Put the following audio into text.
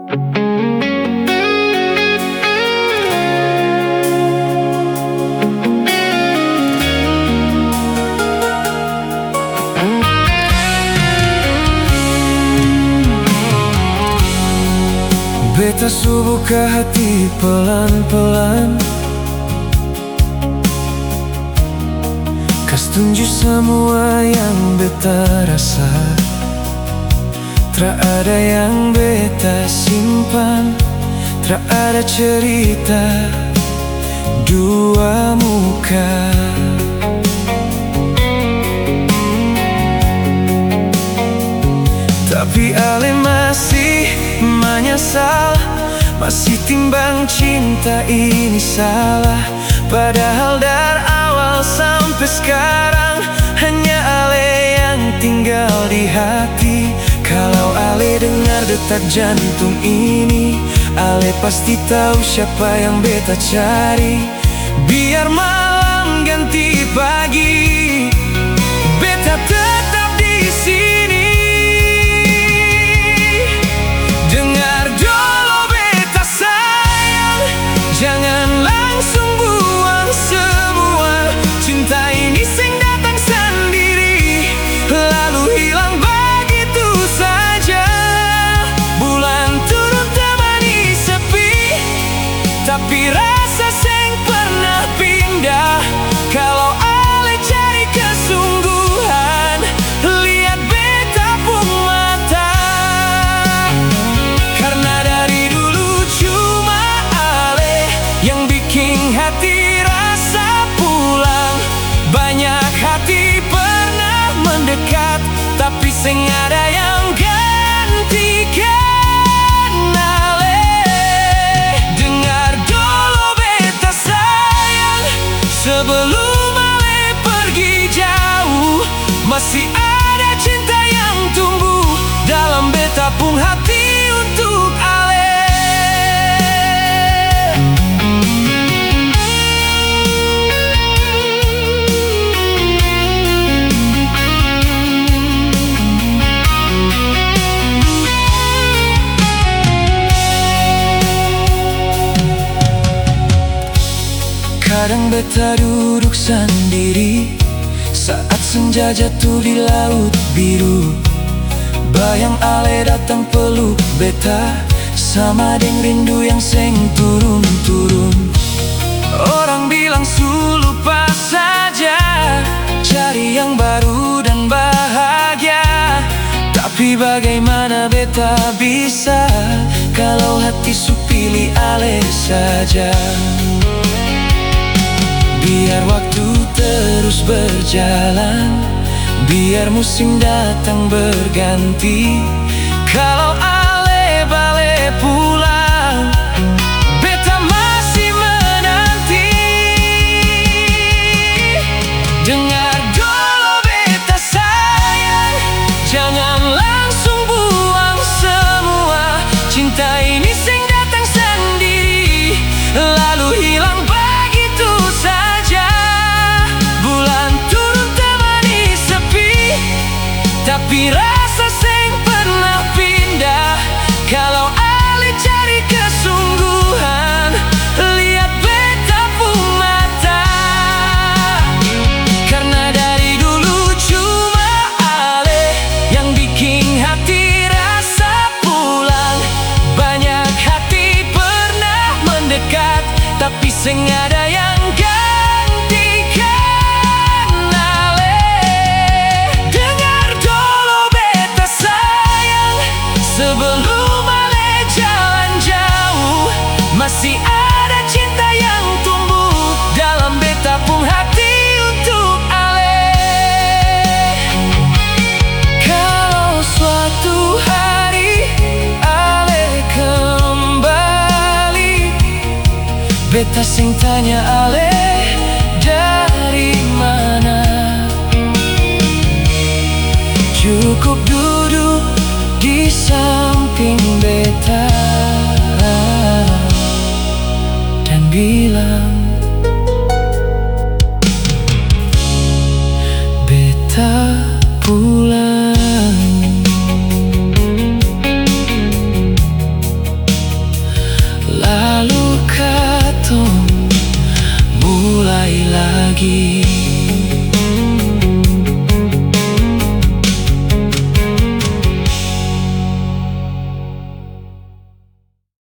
Beta su buka hati pelan-pelan, kas tunjuk semua yang beta rasa. Tra ada yang beta simpan, tra ada cerita dua muka. Tapi ale masih menyesal, masih timbang cinta ini salah. Padahal dari awal sampai sekarang hanya ale yang tinggal di hati. Kalau ale dengar detak jantung ini, ale pasti tahu siapa yang beta cari. Biar malam ganti pagi, beta tetap di sini. Dengar dulu beta sayang, jangan langsung buang semua. Cinta ini sing datang sendiri, lalu hilang begitu saja. Bulan turun temani sepi, tapi rasa sing pernah pindah. Kalau ale cari kesungguhan, lihat beta pun mata. Karena dari dulu cuma ale yang bikin hati rasa pulang. Banyak hati pernah mendekat, tapi sing ada yang gantikan ale. Dengar dulu beta sayang, sebelum ale pergi jauh, masih ada cinta yang tumbuh dalam beta pun hati untuk ale. Kadang beta duduk sendiri saat senja jatuh di laut biru. Bayang ale datang peluk beta, sama deng rindu yang seng turun-turun. Orang bilang su lupa saja, cari yang baru dan bahagia. Tapi bagaimana beta bisa kalau hati su pilih ale saja. Biar waktu terus berjalan, biar musim datang berganti. Kalau ale balik pulang, beta masih menanti. Dengar dulu beta sayang, jangan langsung buang semua. Cinta ini sing datang sendiri, lalu hilang begitu saja. Bulan turun temani sepi, tapi rasa sing pernah pindah. Kalau ale cari kesungguhan, lihat beta pun mata. Karena dari dulu cuma ale yang bikin hati rasa pulang. Banyak hati pernah mendekat, tapi sing ada yang gantikan ale. Dengar dulu beta sayang, sebelum ale jalan jauh, masih ada cinta yang tumbuh dalam beta pun hati untuk ale. Kalau suatu hari ale kembali, beta sing tanya ale dari mana. Cukup duduk di samping beta dan bilang, beta pulang. lagi.